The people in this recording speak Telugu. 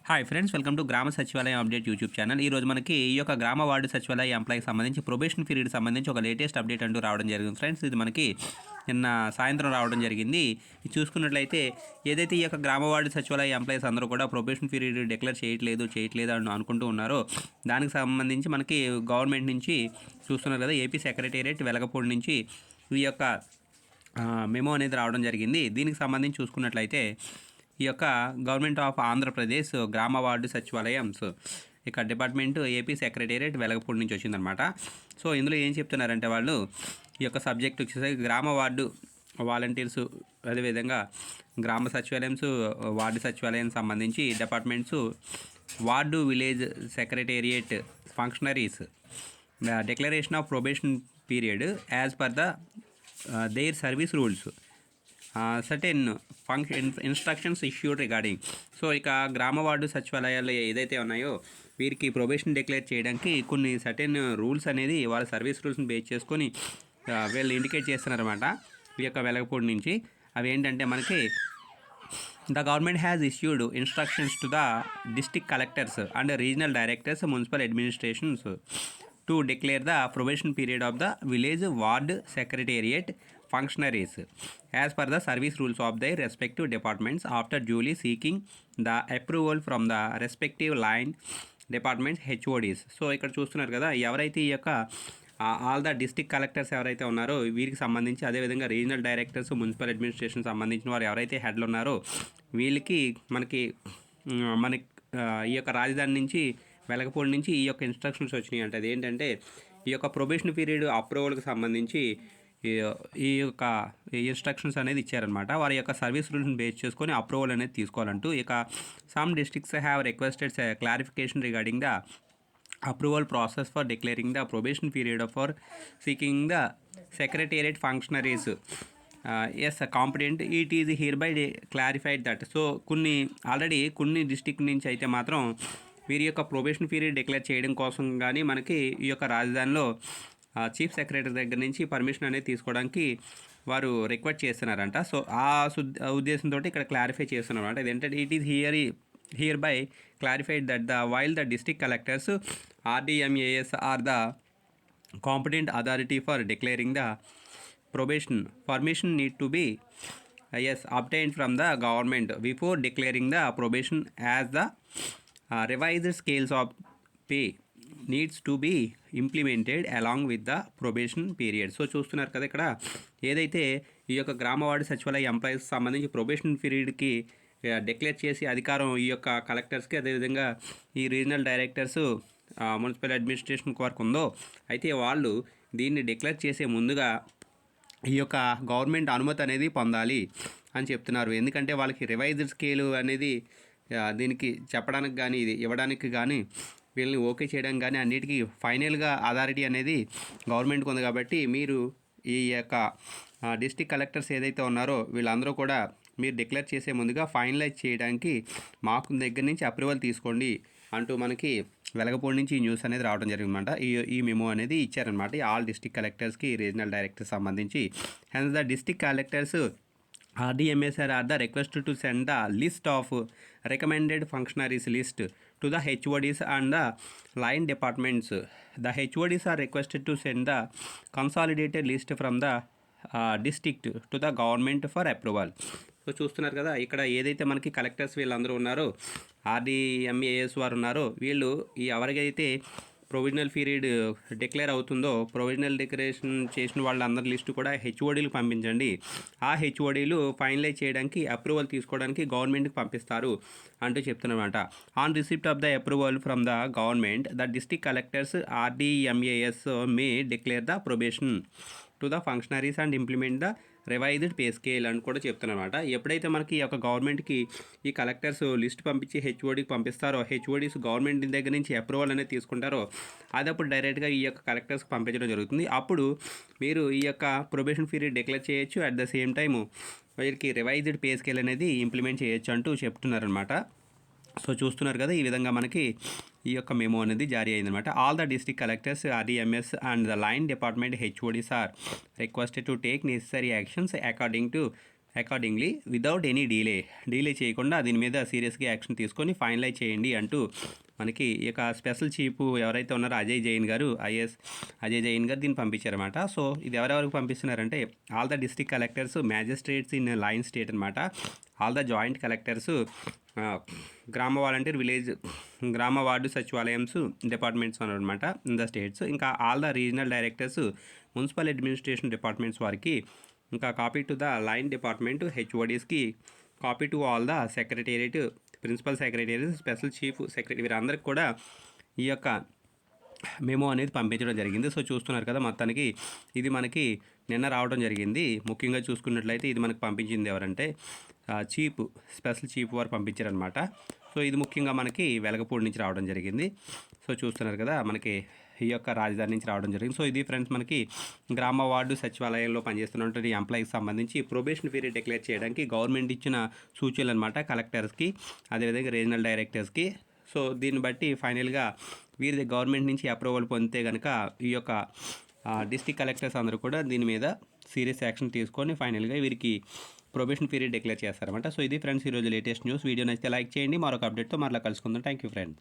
హాయ్ ఫ్రెండ్స్, వెల్కమ్ టు గ్రామ సచివాలయం అప్డేట్ యూట్యూబ్ ఛానల్. ఈరోజు మనకి ఈ యొక్క గ్రామ వార్డు సచివాలయ ఎంప్లాయ్కి సంబంధించి ప్రొబేషన్ పీరియడ్ సంబంధించి ఒక లేటెస్ట్ అప్డేట్ అంటూ రావడం జరిగింది ఫ్రెండ్స్. ఇది మనకి నిన్న సాయంత్రం రావడం జరిగింది. ఇది చూసుకున్నట్లయితే ఏదైతే ఈ యొక్క గ్రామ వార్డు సచివాలయ ఎంప్లాయీస్ అందరూ కూడా ప్రొబేషన్ పీరియడ్ డిక్లేర్ చేయట్లేదు అని అనుకుంటూ ఉన్నారో దానికి సంబంధించి మనకి గవర్నమెంట్ నుంచి చూస్తున్నారు కదా, ఏపీ సెక్రటేరియట్ వెలగపూడి నుంచి ఈ యొక్క మెమో అనేది రావడం జరిగింది. దీనికి సంబంధించి చూసుకున్నట్లయితే ఈ యొక్క గవర్నమెంట్ ఆఫ్ ఆంధ్రప్రదేశ్ గ్రామ వార్డు సచివాలయం ఇక డిపార్ట్మెంట్ ఏపీ సెక్రటేరియట్ వెలగపూడి నుంచి వచ్చిందనమాట. సో ఇందులో ఏం చెప్తున్నారంటే వాళ్ళు ఈ యొక్క సబ్జెక్ట్ వచ్చేసరికి గ్రామ వార్డు వాలంటీర్స్, అదేవిధంగా గ్రామ సచివాలయంస్, వార్డు సచివాలయం సంబంధించి departments, ward village secretariat functionaries declaration of probation period as per the there service rules certain instructions issued regarding. So ఇక గ్రామ వార్డు సచివాలయాలు ఏదైతే ఉన్నాయో వీరికి ప్రొబేషన్ డిక్లేర్ చేయడానికి కొన్ని సర్టెన్ రూల్స్ అనేది వాళ్ళ సర్వీస్ రూల్స్ని బేస్ చేసుకొని వీళ్ళు ఇండికేట్ చేస్తున్నారన్నమాట ఈ యొక్క వెలగపూడి నుంచి. అవి ఏంటంటే మనకి the government has issued instructions to the district collectors and regional directors municipal administrations to declare the probation period of the village ward secretariat functionaries as per the service rules of their respective departments after duly seeking the approval from the respective line departments HODs. So ఇక్కడ చూస్తున్నారు కదా, ఎవరైతే ఈ యొక్క ఆల్ ద డిస్ట్రిక్ట్ కలెక్టర్స్ ఎవరైతే ఉన్నారో వీరికి సంబంధించి, అదేవిధంగా రీజనల్ డైరెక్టర్స్ మున్సిపల్ అడ్మినిస్ట్రేషన్ సంబంధించిన వారు ఎవరైతే హెడ్లు ఉన్నారో వీళ్ళకి మనకి ఈ యొక్క రాజధాని నుంచి వెలగపూడి నుంచి ఈ యొక్క ఇన్స్ట్రక్షన్స్ వచ్చినాయి అంటే అదేంటంటే ఈ యొక్క ప్రొబేషన్ పీరియడ్ అప్రూవల్కి సంబంధించి ఈ యొక్క ఇన్స్ట్రక్షన్స్ అనేది ఇచ్చారనమాట. వారి యొక్క సర్వీస్ రూల్స్ని బేస్ చేసుకొని అప్రూవల్ అనేది తీసుకోవాలంటూ ఇక some districts have requested clarification regarding the approval process for declaring the probation period for seeking the secretariat functionaries as competent it is hereby clarified that. So కొన్ని డిస్ట్రిక్ట్ నుంచి అయితే మాత్రం వీరి యొక్క ప్రొబేషన్ పీరియడ్ డిక్లేర్ చేయడం కోసం కానీ మనకి ఈ యొక్క రాజధానిలో చీఫ్ సెక్రటరీ దగ్గర నుంచి పర్మిషన్ అనేది తీసుకోవడానికి వారు రిక్వెస్ట్ చేస్తున్నారంట. సో ఆ ఉద్దేశంతో ఇక్కడ క్లారిఫై చేస్తున్నారంట. ఇదేంటంటే it is hereby clarified that the while the district collectors RDMAS are the competent authority for declaring the probation permission need to be obtained from the government before declaring the probation as the revised scales of pay needs to be implemented along with the probation period. So చూస్తున్నారు కదా, ఇక్కడ ఏదైతే ఈ యొక్క గ్రామ వార్డు సచివాలయ ఎంప్లాయీస్ సంబంధించి ప్రొబేషన్ పీరియడ్కి డిక్లేర్ చేసి అధికారం ఈ యొక్క కలెక్టర్స్కి, అదేవిధంగా ఈ రీజనల్ డైరెక్టర్స్ మున్సిపల్ అడ్మినిస్ట్రేషన్ వరకు ఉందో అయితే వాళ్ళు దీన్ని డిక్లేర్ చేసే ముందుగా ఈ యొక్క గవర్నమెంట్ అనుమతి అనేది పొందాలి అని చెప్తున్నారు. ఎందుకంటే వాళ్ళకి రివైజ్డ్ స్కేలు అనేది దీనికి చెప్పడానికి కానీ ఇది ఇవ్వడానికి కానీ వీళ్ళని ఓకే చేయడం కానీ అన్నిటికీ ఫైనల్గా అథారిటీ అనేది గవర్నమెంట్కి ఉంది. కాబట్టి మీరు ఈ యొక్క డిస్ట్రిక్ట్ కలెక్టర్స్ ఏదైతే ఉన్నారో వీళ్ళందరూ కూడా మీరు డిక్లేర్ చేసే ముందుగా ఫైనలైజ్ చేయడానికి మాకు దగ్గర నుంచి అప్రూవల్ తీసుకోండి అంటూ మనకి వెలగపూడి నుంచి ఈ న్యూస్ అనేది రావడం జరిగిందన్నమాట. ఈ మెమో అనేది ఇచ్చారనమాట ఆల్ డిస్ట్రిక్ట్ కలెక్టర్స్కి, రీజనల్ డైరెక్టర్స్ సంబంధించి. Hence the district collectors RDMAS are the requested to send the list of recommended functionaries list to the HODs and the line departments. The HODs are requested to send the consolidated list from the district to the government for approval. So చూస్తున్నారు కదా, ఇక్కడ ఏదైతే మనకి కలెక్టర్స్ వీళ్ళందరూ ఉన్నారో RDMAS వారు ఉన్నారో వీళ్ళు ఎవరికైతే ప్రొవిజనల్ పీరియడ్ డిక్లేర్ అవుతుందో ప్రొవిజనల్ డిక్లరేషన్ చేసిన వాళ్ళందరి లిస్టు కూడా HODలు పంపించండి. ఆ HODలు ఫైనలైజ్ చేయడానికి అప్రూవల్ తీసుకోవడానికి గవర్నమెంట్కి పంపిస్తారు అంటూ చెప్తున్నమాట. On receipt of the approval from the government the district collectors RDMAS may declare the probation to the functionaries and implement the revised pay scale అని కూడా చెప్తున్నమాట. ఎప్పుడైతే మనకి ఈ యొక్క గవర్నమెంట్కి ఈ కలెక్టర్స్ లిస్ట్ పంపించి HODకి పంపిస్తారో HODs గవర్నమెంట్ దగ్గర నుంచి అప్రూవల్ అనేది తీసుకుంటారో అది అప్పుడు డైరెక్ట్గా ఈ యొక్క కలెక్టర్స్కి పంపించడం జరుగుతుంది. అప్పుడు మీరు ఈ యొక్క ప్రొబేషన్ పీరియడ్ డిక్లేర్ చేయొచ్చు. అట్ ద సేమ్ టైము వీరికి రివైజ్డ్ పే స్కేల్ అనేది ఇంప్లిమెంట్ చేయొచ్చు అంటూ చెప్తున్నారనమాట. సో చూస్తున్నారు కదా, ఈ విధంగా మనకి ఈ యొక్క మెమో అనేది జారీ అయిందనమాట. All the district collectors RDMAS and the line department HODs are requested to take necessary actions according to accordingly without any delay చేయకుండా దీని మీద సీరియస్గా యాక్షన్ తీసుకొని ఫైనలైజ్ చేయండి అంటూ మనకి ఈ యొక్క స్పెషల్ చీఫ్ ఎవరైతే ఉన్నారో అజయ్ జైన్ గారు అజయ్ జైన్ గారు దీన్ని పంపించారన్నమాట. సో ఇది ఎవరెవరికి పంపిస్తున్నారంటే all the district collectors magistrates in line state అనమాట, all the joint collectors, Grama volunteer village Grama ward సచివాలయంస్ డిపార్ట్మెంట్స్ అనమాట ఇన్ ద స్టేట్స్, ఇంకా all the regional directors municipal administration departments వారికి, ఇంకా copy to the line department హెచ్ఓడీస్కి, copy to all the secretariat principal secretariat special chief secretary వీరందరికీ కూడా ఈ యొక్క మెమో అనేది పంపించడం జరిగింది. సో చూస్తున్నారు కదా, మొత్తానికి ఇది మనకి నిన్న రావడం జరిగింది. ముఖ్యంగా చూసుకున్నట్లయితే ఇది మనకు పంపించింది ఎవరంటే స్పెషల్ చీఫ్ వారు పంపించారనమాట. సో ఇది ముఖ్యంగా మనకి వెలగపూడి నుంచి రావడం జరిగింది. సో చూస్తున్నారు కదా, మనకి ఈ యొక్క రాజధాని నుంచి రావడం జరిగింది. సో ఇది ఫ్రెండ్స్ మనకి గ్రామ వార్డు సచివాలయంలో పనిచేస్తున్నటువంటి ఎంప్లాయీకి సంబంధించి ప్రొబేషన్ పీరియడ్ డిక్లేర్ చేయడానికి గవర్నమెంట్ ఇచ్చిన సూచనలు అనమాట కలెక్టర్స్కి, అదేవిధంగా రీజనల్ డైరెక్టర్స్కి. సో దీన్ని బట్టి ఫైనల్గా వీరి గవర్నమెంట్ నుంచి అప్రూవల్ పొందితే కనుక ఈ యొక్క డిస్ట్రిక్ట్ కలెక్టర్స్ అందరూ కూడా దీని మీద సీరియస్ యాక్షన్ తీసుకొని ఫైనల్గా వీరికి ప్రొబేషన్ పీరియడ్ డిక్లేర్ చేస్తారన్నమాట. సో ఇది ఫ్రెండ్స్ ఈరోజు లేటెస్ట్ న్యూస్. వీడియో నచ్చితే లైక్ చేయండి. మరొక అప్డేట్తో మరలా కలుసుకుందాం. Thank you friends.